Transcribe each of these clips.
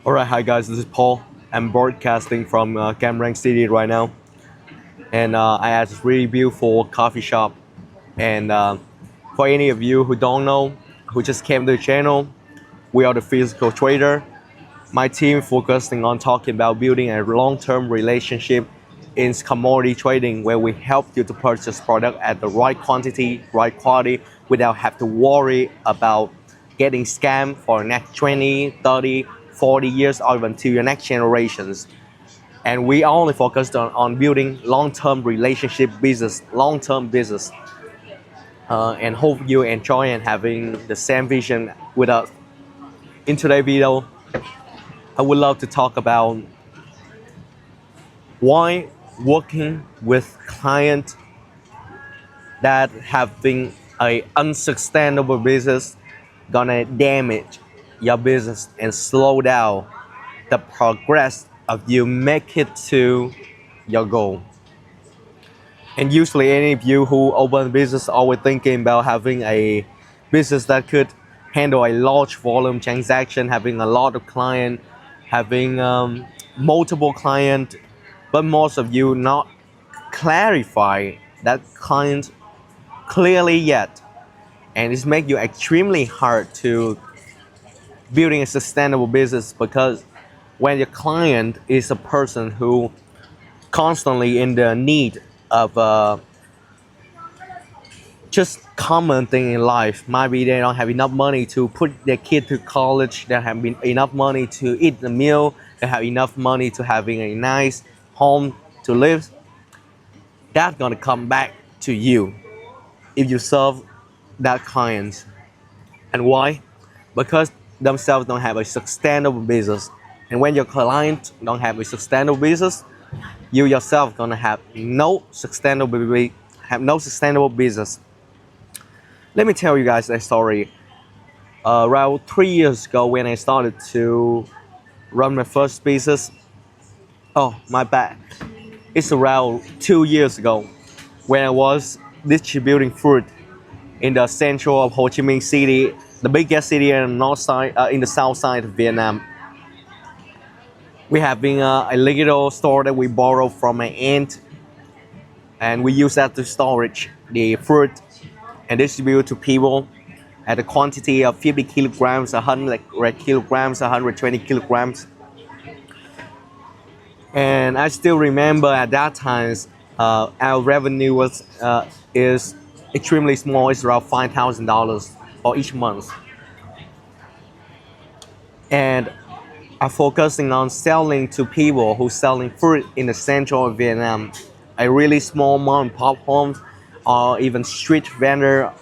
Alright, hi guys, this is Paul. I'm broadcasting from Cam Ranh City right now, and I at this really beautiful coffee shop. And for any of you who don't know, who just came to the channel, we are the physical trader. My team focusing on talking about building a long-term relationship in commodity trading, where we help you to purchase product at the right quantity, right quality, without have to worry about getting scammed for the next 20, 30, 40 years, or even to your next generations. And we only focused on building long-term relationship business, long-term business. And hope you enjoy and having the same vision with us. In today's video, I would love to talk about why working with clients that having a unsustainable business gonna damage your business and slow down the progress of you make it to your goal. And usually any of you who open a business always thinking about having a business that could handle a large volume transaction, having a lot of client, having multiple client, but most of you not clarify that client clearly yet, and it's make you extremely hard to building a sustainable business, because when your client is a person who constantly in the need of just common thing in life, might be they don't have enough money to put their kid to college, they have enough money to eat the meal, they have enough money to having a nice home to live, that's gonna come back to you if you serve that client. And why? Because themselves don't have a sustainable business. And when your client don't have a sustainable business, you yourself gonna have no sustainable business. Let me tell you guys a story. Around 3 years ago, when I started to run my first business, oh my bad, it's around 2 years ago, when I was distributing fruit in the central of Ho Chi Minh City, the biggest city in the north side, in the south side of Vietnam. We have been a little store that we borrowed from my aunt, and we use that to storage the fruit and distribute to people at a quantity of 50 kilograms, 100 kilograms, 120 kilograms. And I still remember at that time, our revenue was is extremely small. It's around $5,000 for each month. And I'm focusing on selling to people who selling fruit in the central of Vietnam, a really small mom and pop homes, or even street vendor.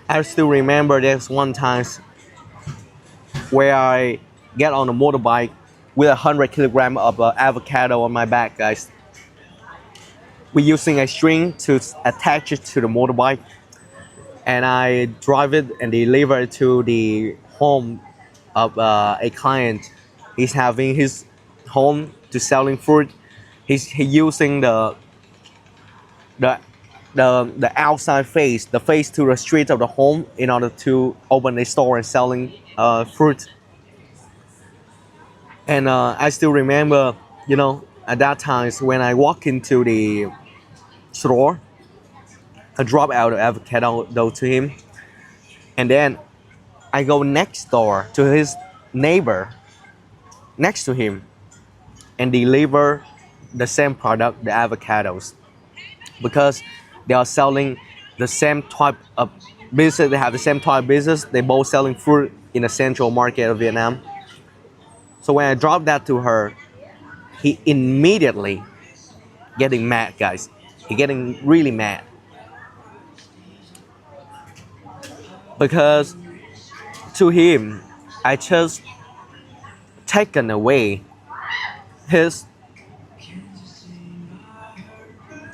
I still remember there's one time where I get on a motorbike with 100 kilograms of avocado on my back, guys. We're using a string to attach it to the motorbike, and I drive it and deliver it to the home of a client. He's having his home to selling fruit. He's using the the outside face, the face to the street of the home, in order to open a store and selling fruit. And I still remember, at that time when I walk into the store, I drop out the avocado to him, and then I go next door to his neighbor next to him and deliver the same product, the avocados, because they are selling the same type of business. They have the same type of business. They both selling fruit in the central market of Vietnam. So when I drop that to her, he immediately getting mad, guys. He getting really mad, because to him, I just taken away his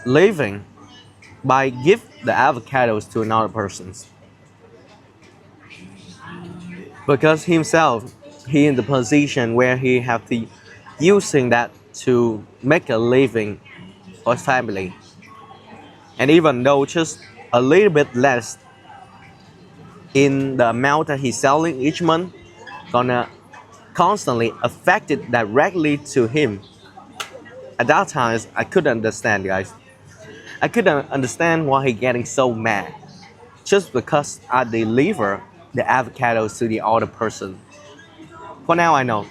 living by give the avocados to another person. Because himself, he in the position where he have to using that to make a living for his family. And even though just a little bit less in the amount that he's selling each month, gonna constantly affect it directly to him. At that time, I couldn't understand, guys. I couldn't understand why he getting so mad just because I deliver the avocados to the other person. For now, I know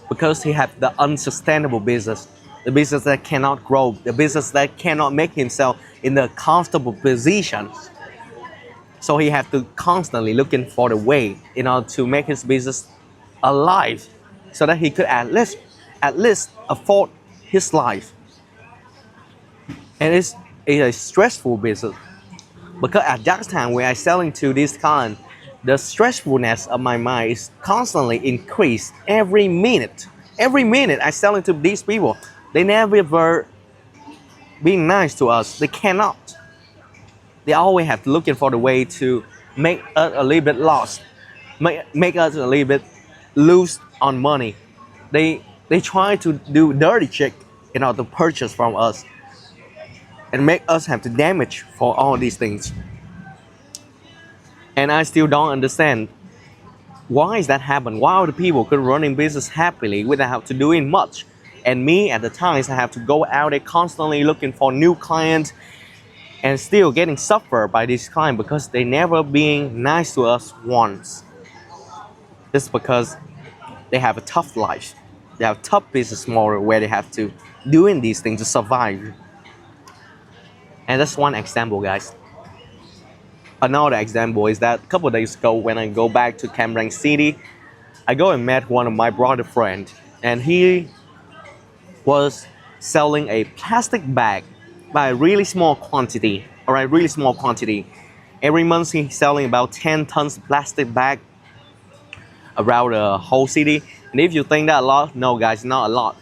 because he have the unsustainable business, the business that cannot grow, the business that cannot make himself in a comfortable position. So he have to constantly looking for the way in order to make his business alive, so that he could at least afford his life. And it's a stressful business because at that time when I selling to this client, the stressfulness of my mind is constantly increased every minute. Every minute I selling to these people, they never ever being nice to us. They cannot. They always have to looking for the way to make us a little bit lost, make us a little bit lose on money. They try to do dirty trick in order to purchase from us and make us have to damage for all these things. And I still don't understand why is that happen. Why the people could running business happily without to doing much, and me at the times I have to go out there constantly looking for new clients and still getting suffered by this client because they never being nice to us once. Just because they have a tough life, they have a tough business model where they have to doing these things to survive. And that's one example, guys. Another example is that a couple of days ago when I go back to Cam Ranh City, I go and met one of my brother friend, and he was selling a plastic bag by a really small quantity. All right, really small quantity. Every month he's selling about 10 tons of plastic bag around the whole city. And if you think that a lot, no, guys, not a lot.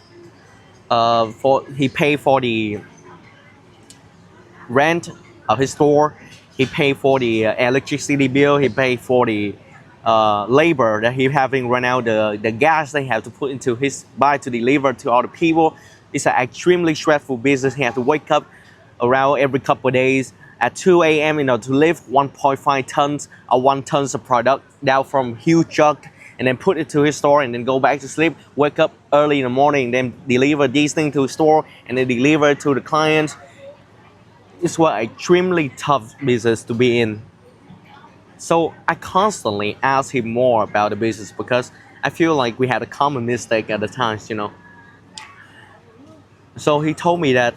For he paid for the rent of his store, he paid for the electricity bill, he paid for the labor that he having run out, the gas they have to put into his bike to deliver to other people. It's an extremely stressful business. He has to wake up around every couple of days at 2 a.m. in order to lift 1.5 tons or 1 tons of product down from huge truck and then put it to his store and then go back to sleep, wake up early in the morning, then deliver these things to his store and then deliver it to the clients. It's an extremely tough business to be in. So I constantly ask him more about the business because I feel like we had a common mistake at the times, you know. So he told me that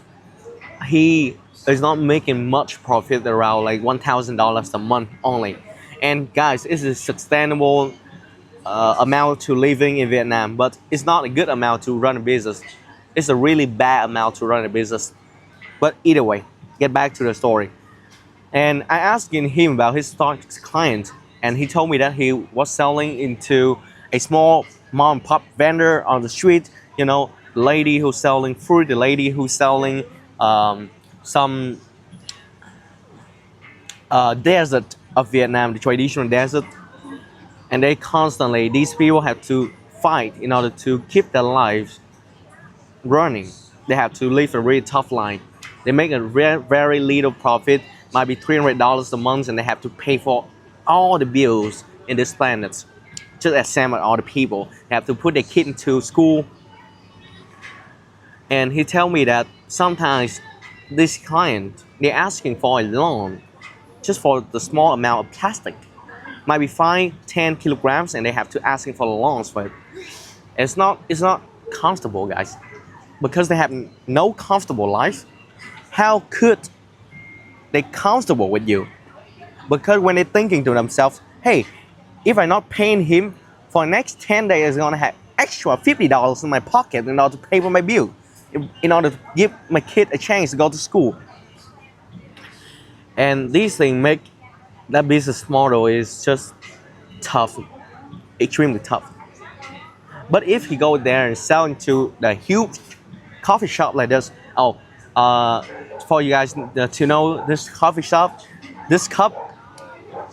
he is not making much profit, around like $1,000 a month only. And guys, it's a sustainable amount to living in Vietnam, but it's not a good amount to run a business. It's a really bad amount to run a business. But either way, get back to the story. And I asked him about his client, and he told me that he was selling into a small mom and pop vendor on the street. You know, the lady who's selling fruit, the lady who's selling some desert of Vietnam, the traditional desert. And they constantly, these people have to fight in order to keep their lives running. They have to live a really tough life. They make a very little profit, might be $300 a month, and they have to pay for all the bills in this planet. Just as same as all the people. They have to put their kid into school. And he tell me that sometimes this client, they're asking for a loan just for the small amount of plastic. Might be 5-10 kilograms, and they have to asking for the loans for it. It's not comfortable, guys, because they have no comfortable life. How could they comfortable with you? Because when they're thinking to themselves, hey, if I'm not paying him for the next 10 days, I'm gonna have extra $50 in my pocket in order to pay for my bill, in order to give my kid a chance to go to school. And these things make that business model is just tough, extremely tough. But if he go there and selling to the huge coffee shop like this, for you guys to know, this coffee shop, this cup,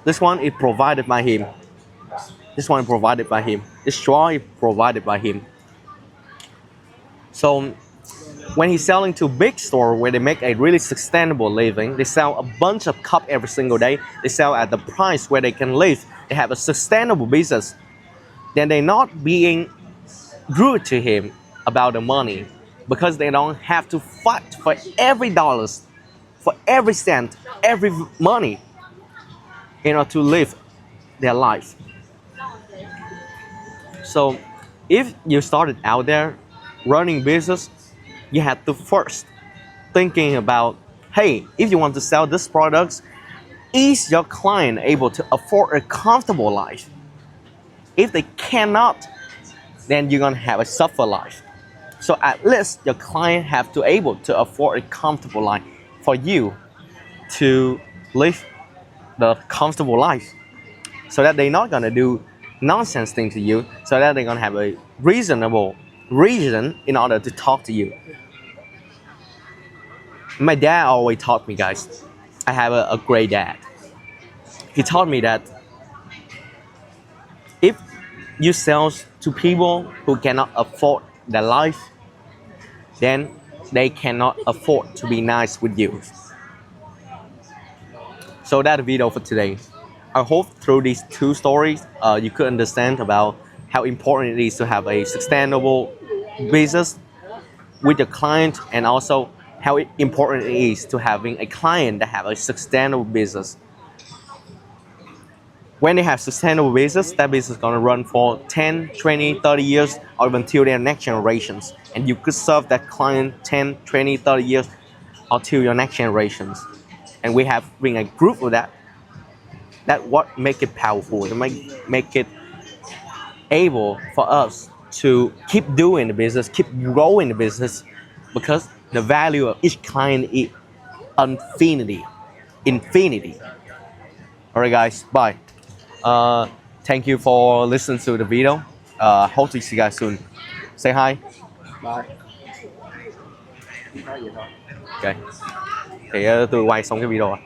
this one is provided by him. This one is provided by him. This straw is provided by him. So when he's selling to big store where they make a really sustainable living, they sell a bunch of cup every single day. They sell at the price where they can live. They have a sustainable business. then they're not being rude to him about the money because they don't have to fight for every dollars, for every cent, every money in order to live their life. So if you started out there running business, you have to first thinking about, hey, if you want to sell this products, is your client able to afford a comfortable life? If they cannot, then you're gonna have a suffer life. So at least your client have to able to afford a comfortable life for you to live the comfortable life, so that they're not gonna do nonsense thing to you, so that they're gonna have a reasonable reason in order to talk to you. My dad always taught me, guys, I have a great dad. He taught me that if you sell to people who cannot afford their life, then they cannot afford to be nice with you. So that's the video for today. I hope through these two stories, you could understand about how important it is to have a sustainable business with your client, and also how important it is to having a client that have a sustainable business. When they have sustainable business, that business is going to run for 10, 20, 30 years, or even until their next generations. And you could serve that client 10, 20, 30 years, or till your next generations. And we have been a group of that. That what make it powerful, to make it able for us to keep doing the business, keep growing the business, because the value of each client is infinity. All right, guys, bye. Thank you for listening to the video. Hope to see you guys soon. Say hi. Bye. Nói vậy thôi. Ok. Thì tôi quay xong cái video rồi.